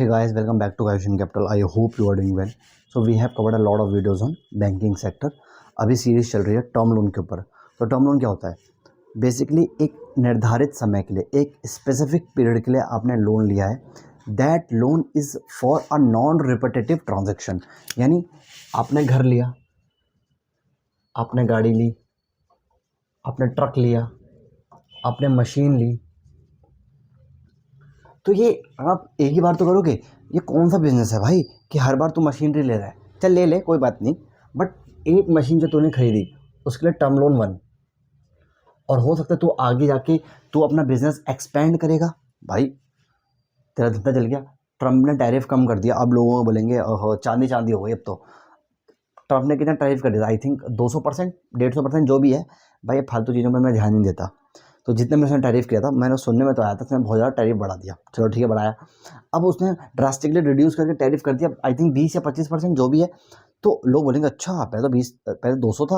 Hey guys, welcome back to Aviation Capital. I hope you are doing well. So we have covered a lot of videos on banking sector. अभी series चल रही है term loan के ऊपर. तो term loan क्या होता है? बेसिकली एक निर्धारित समय के लिए, एक स्पेसिफिक पीरियड के लिए आपने लोन लिया है. That loan is for a non repetitive transaction. यानी आपने घर लिया, आपने गाड़ी ली, आपने ट्रक लिया, आपने मशीन ली, तो ये आप एक ही बार तो करोगे. ये कौन सा बिजनेस है भाई कि हर बार तू मशीनरी ले रहा है? चल ले कोई बात नहीं, बट एक मशीन जो तूने खरीदी उसके लिए टर्म लोन 1. और हो सकता है तू आगे जाके तू अपना बिजनेस एक्सपेंड करेगा. भाई तेरा धंधा चल गया, ट्रम्प ने टैरिफ कम कर दिया, अब लोगों को बोलेंगे ओहो चांदी चांदी हो गई. अब तो ट्रम्प ने कितना टैरिफ कर दिया, आई थिंक 200%, 150%, जो भी है. भाई फालतू चीज़ों में मैं ध्यान नहीं देता. तो जितने में उसने टैरिफ किया था, मैंने सुनने में तो आया था उसने बहुत ज़्यादा टैरिफ बढ़ा दिया. चलो ठीक है, बढ़ाया. अब उसने ड्रास्टिकली रिड्यूस करके टैरिफ कर दिया, आई थिंक 20 या 25%, जो भी है. तो लोग बोलेंगे अच्छा पहले 200 था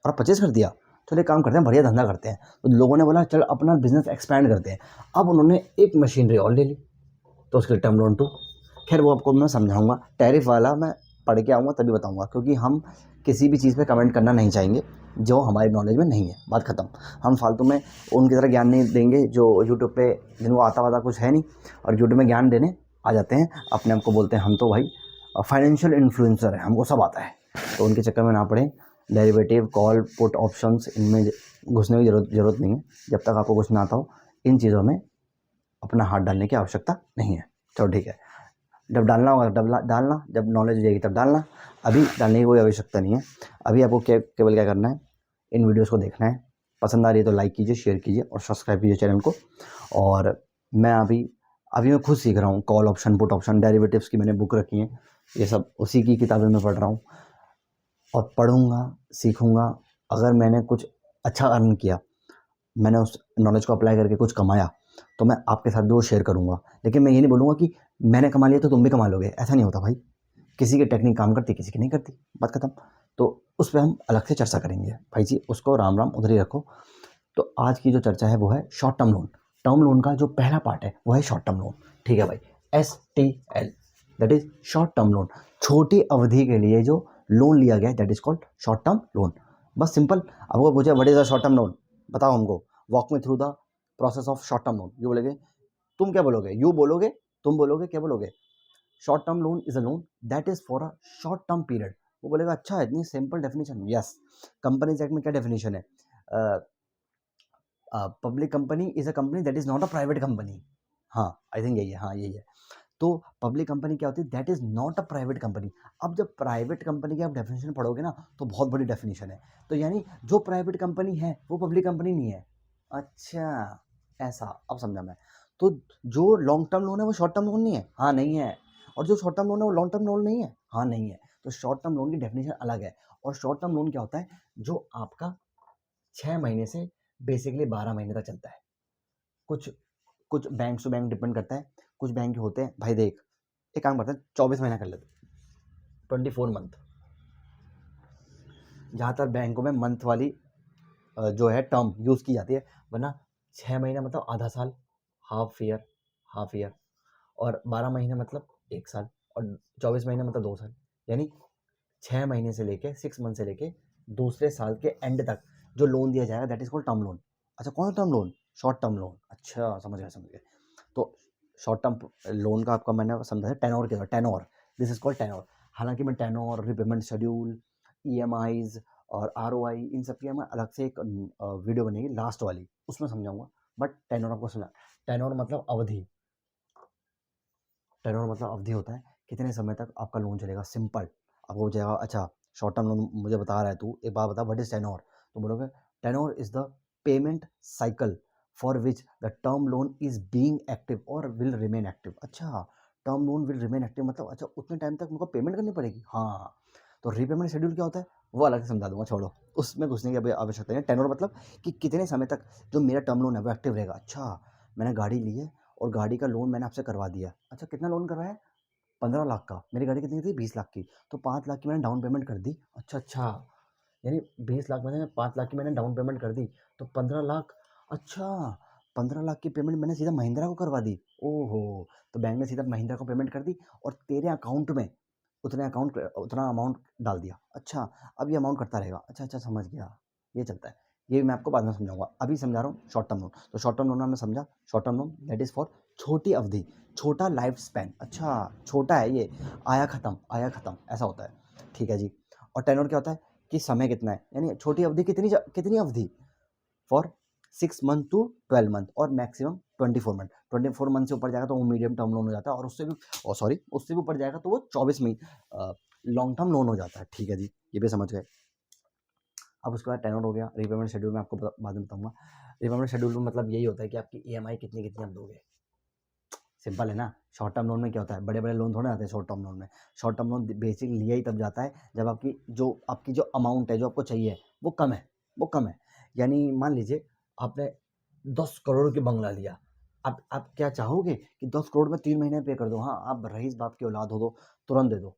और 25 कर दिया. चलो एक काम करते हैं, बढ़िया धंधा करते हैं. तो लोगों ने बोला चल अपना बिजनेस एक्सपैंड करते हैं. अब उन्होंने एक मशीनरी और ले ली, तो उसके लिए टर्म लोन 2. खैर वो आपको मैं समझाऊंगा, टैरिफ वाला मैं पढ़ के आऊँगा तभी बताऊंगा, क्योंकि हम किसी भी चीज़ पे कमेंट करना नहीं चाहेंगे जो हमारी नॉलेज में नहीं है. बात ख़त्म. हम फालतू में उनकी तरह ज्ञान नहीं देंगे जो यूट्यूब पे जिनको आता वाता कुछ है नहीं और यूट्यूब में ज्ञान देने आ जाते हैं. अपने आप को बोलते हैं हम तो भाई फाइनेंशियल इन्फ्लुएंसर है, हमको सब आता है. तो उनके चक्कर में ना पड़े. डेरिवेटिव, कॉल, पुट ऑप्शंस, इनमें घुसने की ज़रूरत नहीं है. जब तक आपको कुछ ना आता हो इन चीज़ों में अपना हाथ डालने की आवश्यकता नहीं है. चलो ठीक है, जब डालना होगा तब डालना, जब नॉलेज हो जाएगी तब डालना. अभी डालने की कोई आवश्यकता नहीं है. अभी आपको केवल क्या करना है, इन वीडियोस को देखना है. पसंद आ रही है तो लाइक कीजिए, शेयर कीजिए और सब्सक्राइब कीजिए चैनल को. और मैं अभी मैं खुद सीख रहा हूँ. Call option, put option, derivatives की मैंने बुक रखी है. ये सब उसी की किताबें मैं पढ़ रहा हूँ और पढ़ूँगा, सीखूँगा. अगर मैंने कुछ अच्छा अर्न किया, मैंने उस नॉलेज को अप्लाई करके कुछ कमाया, तो मैं आपके साथ भी वो शेयर करूँगा. लेकिन मैं ये नहीं बोलूँगा कि मैंने कमा लिया तो तुम भी कमा लोगे. ऐसा नहीं होता भाई. किसी की टेक्निक काम करती, किसी की नहीं करती. बात खत्म. तो उस पर हम अलग से चर्चा करेंगे भाई जी. उसको राम राम उधर ही रखो. तो आज की जो चर्चा है वो है short term loan. Term loan का जो पहला पार्ट है वो है शॉर्ट टर्म लोन. ठीक है भाई, STL, that is short term loan. छोटी अवधि के लिए जो लोन लिया गया है that is called short term loan. बस सिंपल. आपको पूछे what is a short term loan, बताओ हमको, walk me through the process of short term loan. You बोलेगे, तुम क्या बोलोगे, यू बोलोगे, तुम बोलोगे, क्या बोलोगे? Short term loan is a loan that is for a short term period. वो बोलेगा अच्छा इतनी simple definition. Yes, companies act में क्या डेफिनेशन है? Public company is a company that is not a private company. हाँ आई थिंक यही है, हाँ यही है. तो पब्लिक कंपनी क्या होती है? That is not a private company. अब जब प्राइवेट कंपनी की आप डेफिनेशन पढ़ोगे ना तो बहुत बड़ी डेफिनेशन है. तो यानी जो प्राइवेट कंपनी है वो पब्लिक कंपनी नहीं है. अच्छा, ऐसा अब समझा मैं. तो जो लॉन्ग टर्म लोन है वो शॉर्ट टर्म लोन नहीं है. हाँ नहीं है. और जो शॉर्ट टर्म लोन है वो लॉन्ग टर्म लोन नहीं है. हाँ नहीं है. तो शॉर्ट टर्म लोन की डेफिनेशन अलग है. और शॉर्ट टर्म लोन क्या होता है? जो आपका 6 महीने से बेसिकली 12 महीने तक चलता है. कुछ कुछ बैंक टू बैंक डिपेंड करता है. कुछ बैंक होते हैं भाई, देख एक काम करते हैं 24 महीना कर लेते, 24 मंथ. ज़्यादातर बैंकों में मंथ वाली जो है टर्म यूज़ की जाती है. वरना 6 महीना मतलब आधा साल, हाफ ईयर. और 12 महीने मतलब 1 साल. और 24 महीने मतलब 2 साल. यानी 6 महीने से लेके 6 मंथ से लेके दूसरे साल के एंड तक जो लोन दिया जाएगा that is called term loan. अच्छा कौन सा term loan? Short term loan. अच्छा समझ गए. तो शॉर्ट टर्म लोन का आपका मैंने समझा है टेनोर के. Tenure, this is called tenure. हालांकि मैं टेनोर, रिपेमेंट शेड्यूल, EMIs और ROI, इन सब की मैं अलग से एक वीडियो बनेगी लास्ट वाली, उसमें समझाऊंगा. बट टेनोर आपको समझा. टेनोर मतलब अवधि. टेनोर मतलब अवधि होता है कितने समय तक आपका लोन चलेगा. सिंपल. आपको हो जाएगा अच्छा शॉर्ट टर्म लोन मुझे बता रहा है तू, एक बात बता व्हाट इज टेनोर. तो बोलोगे tenure is the payment cycle for which the term loan is being active और विल रिमेन एक्टिव. अच्छा, term loan will remain active मतलब अच्छा उतने टाइम तक मुझको पेमेंट करनी पड़ेगी. हाँ. तो रीपेमेंट शेड्यूल क्या होता है वो अलग से समझा दूंगा, छोड़ो, उसमें घुसने की अभी आवश्यकता नहीं है. टेनोर मतलब कि कितने समय तक जो मेरा टर्म लोन है वो एक्टिव रहेगा. अच्छा, मैंने गाड़ी ली है और गाड़ी का लोन मैंने आपसे करवा दिया. अच्छा कितना लोन करवाया? 15 लाख का. मेरी गाड़ी कितनी थी? 20 लाख की. तो 5 लाख की मैंने डाउन पेमेंट कर दी. अच्छा, यानी 20 लाख में से 5 लाख की मैंने डाउन पेमेंट कर दी. तो 15 लाख. अच्छा, 15 लाख की पेमेंट मैंने सीधा महिंद्रा को करवा दी। ओहो! तो बैंक ने सीधा महिंद्रा को पेमेंट कर दी और तेरे अकाउंट में उतना अमाउंट डाल दिया। अच्छा, अब ये अमाउंट कटता रहेगा। अच्छा, अच्छा समझ गया, ये चलता है। ये मैं आपको बाद में समझाऊँगा। अभी समझा रहा हूँ शॉर्ट टर्म लोन। तो शॉर्ट टर्म लोन हमने समझा, short term loan that is for छोटी अवधि, छोटा लाइफ स्पैन। अच्छा, छोटा है ये, आया खत्म ऐसा होता है। ठीक है जी। और टेन्योर क्या होता है कि समय कितना है, यानी छोटी अवधि कितनी अवधि? फॉर 6 मंथ टू 12 मंथ और मैक्सिमम 24 मंथ। 24 मंथ से ऊपर जाएगा तो वो मीडियम टर्म लोन हो जाता है और उससे भी ऊपर जाएगा तो वो 24 महीने लॉन्ग टर्म लोन हो जाता है। ठीक है जी, ये भी समझ गए। अब उसके बाद टेन्योर हो गया। रीपेमेंट शेड्यूल मैं आपको बाद में बताऊंगा। रीपेमेंट शेड्यूल में मतलब यही होता है कि आपकी ईएमआई कितनी कितनी आप दोगे। सिंपल है ना। शॉर्ट टर्म लोन में क्या होता है, बड़े बड़े लोन थोड़े आते हैं शॉर्ट टर्म लोन में। शॉर्ट टर्म लोन बेसिकली लिया ही तब जाता है जब आपकी जो अमाउंट है जो आपको चाहिए वो कम है, यानी मान लीजिए आपने 10 करोड़ की बंगला लिया। अब आप क्या चाहोगे कि 10 करोड़ में 3 महीने पे कर दो। हाँ, आप रईस बाप की औलाद हो तो तुरंत दे दो।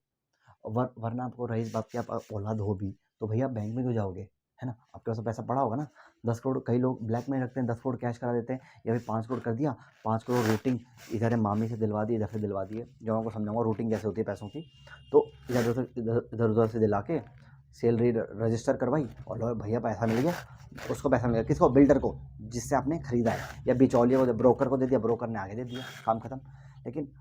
वरना आपको रईस बाप की आप औलाद हो भी तो भैया बैंक में क्यों जाओगे, है ना। आपके पास तो पैसा पड़ा होगा ना। 10 करोड़ कई लोग ब्लैक में रखते हैं, 10 करोड़ कैश करा देते हैं, या फिर 5 करोड़ कर दिया, 5 करोड़ रूटिंग इधर है मामी से दिलवा दी, इधर से दिलवा दिए। जो आपको समझाऊंगा रूटिंग कैसे होती है पैसों की। तो इधर उधर से दिला के सैलरी रजिस्टर करवाई और लो भैया पैसा मिल गया। उसको पैसा मिल गया किसको, बिल्डर को, जिससे आपने खरीदा है, या बिचौलिए को, ब्रोकर को दे दिया, ब्रोकर ने आगे दे दिया, काम खत्म। लेकिन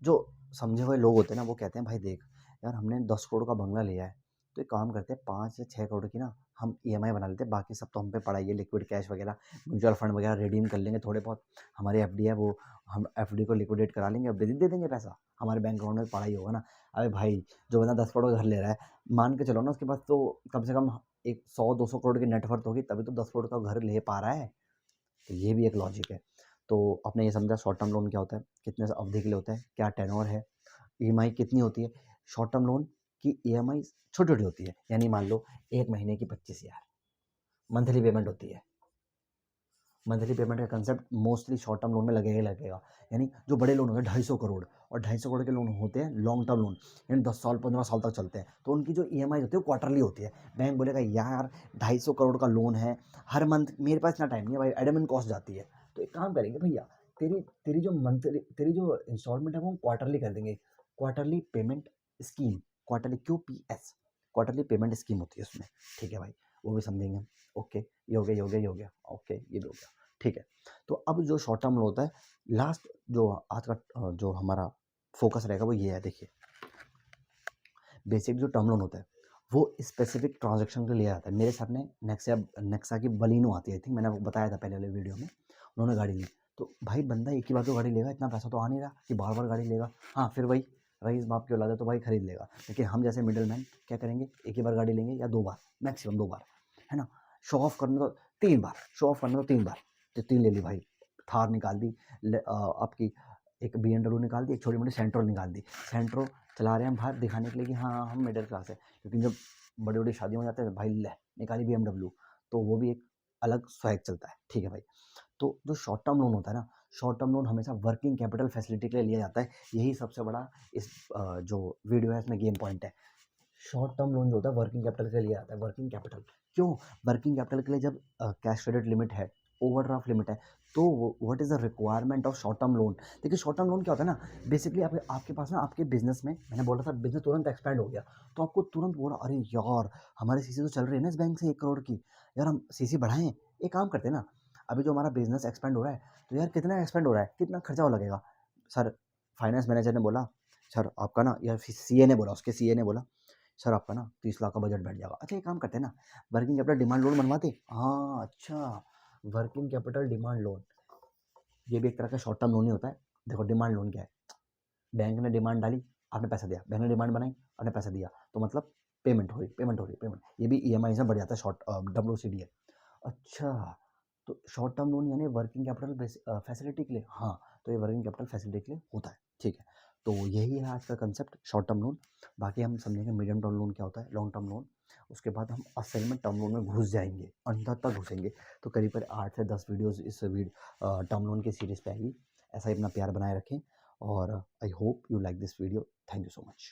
जो समझे हुए लोग होते हैं ना वो कहते हैं भाई देख यार हमने 10 करोड़ का बंगला लिया है तो एक काम करते हैं 5 या 6 करोड़ की ना हम ईएमआई बना लेते हैं, बाकी सब तो हम पे पड़ा ही है, लिक्विड कैश वगैरह म्यूचुअल फंड वगैरह रिडीम कर लेंगे थोड़े बहुत। हमारी एफडी है वो हम एफडी को लिक्विडेट करा लेंगे और दे देंगे पैसा, हमारे बैंक अकाउंट में पड़ा ही होगा ना। अरे भाई जो बंदा 10 करोड़ का घर ले रहा है मान के चलो ना उसके पास तो कम से कम एक 100-200 करोड़ की नेटवर्थ होगी तभी तो 10 करोड़ का घर ले पा रहा है। तो ये भी एक लॉजिक है। तो आपने ये समझा शॉर्ट टर्म लोन क्या होता है, कितने अवधि के लिए होता है, क्या टेन्योर है, ईएमआई कितनी होती है। शॉर्ट टर्म लोन की ईएमआई छोटी छोटी होती है, यानी मान लो 1 महीने की 25,000 मंथली पेमेंट होती है। मंथली पेमेंट का concept mostly short term loan में लगेगा। यानी जो बड़े लोन होते हैं 250 करोड़ और 250 करोड़ के लोन होते हैं लॉन्ग टर्म लोन, यानी 10 साल 15 साल तक चलते हैं, तो उनकी जो ईएमआई होती है वो क्वार्टरली होती है। बैंक बोलेगा यार 250 करोड़ का लोन है, हर मंथ मेरे पास इतना टाइम नहीं है भाई, एडमिन कॉस्ट जाती है, तो एक काम करेंगे भैया तेरी जो इंस्टॉलमेंट है वो हम क्वार्टरली कर देंगे। Quarterly payment scheme, quarterly QPS, quarterly payment scheme होती है उसमें। ठीक है भाई, वो भी समझेंगे। ओके, ये हो गया, ओके ये भी हो गया। ठीक है, तो अब जो शॉर्ट टर्म होता है, लास्ट जो आज का जो हमारा फोकस रहेगा वो ये है। देखिए बेसिक जो टर्म लोन होता है वो स्पेसिफिक ट्रांजेक्शन के लिए आता है। मेरे सामने नेक्सा की बलिनो आती है, आई थिंक मैंने आपको बताया था पहले वाले वीडियो में। उन्होंने गाड़ी ली तो भाई बंदा एक ही बार तो गाड़ी लेगा, इतना पैसा तो आ नहीं रहा कि बार बार गाड़ी लेगा। हाँ फिर वही रईस बाप की औलाद है तो भाई खरीद लेगा, लेकिन हम जैसे मिडिल मैन क्या करेंगे, एक ही बार गाड़ी लेंगे या 2 बार, मैक्सिमम 2 बार, है ना। शो ऑफ करने तो 3 बार, शो ऑफ करने तो 3 बार, तो 3 ले ली भाई। थार निकाल दी, आपकी एक BMW निकाल दी, एक छोटी मोटी सेंट्रो निकाल दी। सेंट्रो चला रहे हैं हम बाहर दिखाने के लिए कि हाँ हम मिडिल क्लास है, क्योंकि जब बड़ी बड़ी शादियों में जाते हैं भाई ले निकाली BMW, तो वो भी एक अलग स्वैग चलता है। ठीक है भाई, तो जो शॉर्ट टर्म लोन होता है ना, शॉर्ट टर्म लोन हमेशा वर्किंग कैपिटल फैसिलिटी के लिए लिया जाता है। यही सबसे बड़ा इस जो वीडियो है इसमें गेम पॉइंट है। शॉर्ट टर्म लोन जो होता है वर्किंग कैपिटल के लिए आता है। वर्किंग कैपिटल क्यों, वर्किंग कैपिटल के लिए जब कैश क्रेडिट लिमिट है, ओवरड्राफ्ट लिमिट है, तो what is the requirement of short term loan. देखिए शॉर्ट टर्म लोन क्या होता है ना, बेसिकली आपके पास ना आपके बिजनेस में, मैंने बोला था बिजनेस तुरंत एक्सपैंड हो गया, तो आपको तुरंत बोला अरे यार हमारी सीसी तो चल रही है ना इस बैंक से 1 करोड़ की, यार हम सीसी बढ़ाएं। एक काम करते हैं ना, अभी जो हमारा बिजनेस एक्सपेंड हो रहा है तो यार कितना एक्सपेंड हो रहा है, कितना खर्चा हो लगेगा। सर फाइनेंस मैनेजर ने बोला सर आपका ना, या फिर सीए ने बोला, उसके सीए ने बोला सर आपका ना 30 लाख का बजट बैठ जाएगा। अच्छा एक काम करते हैं ना, वर्किंग कैपिटल डिमांड लोन बनवाते। हाँ अच्छा, वर्किंग कैपिटल डिमांड लोन, ये भी एक तरह का शॉर्ट टर्म लोन ही होता है। देखो डिमांड लोन क्या है, बैंक ने डिमांड डाली आपने पैसा दिया, बैंक ने डिमांड बनाई आपने पैसा दिया, तो मतलब पेमेंट। ये भी ईएमआई से बढ़ जाता है, शॉर्ट WCD है। अच्छा, तो शॉर्ट टर्म लोन यानी वर्किंग कैपिटल फैसिलिटी के लिए, हाँ तो ये वर्किंग कैपिटल फैसिलिटी के लिए होता है। ठीक है, तो यही है आज का कंसेप्ट शॉर्ट टर्म लोन। बाकी हम समझेंगे मीडियम टर्म लोन क्या होता है, लॉन्ग टर्म लोन, उसके बाद हम असल में टर्म लोन में घुस जाएंगे, अंदर तक घुसेंगे। तो करीब 8 से 10 वीडियोज़ इस टर्म लोन की सीरीज़ पे आएगी। ऐसा ही अपना प्यार बनाए रखें और I hope you like this video. Thank you so much.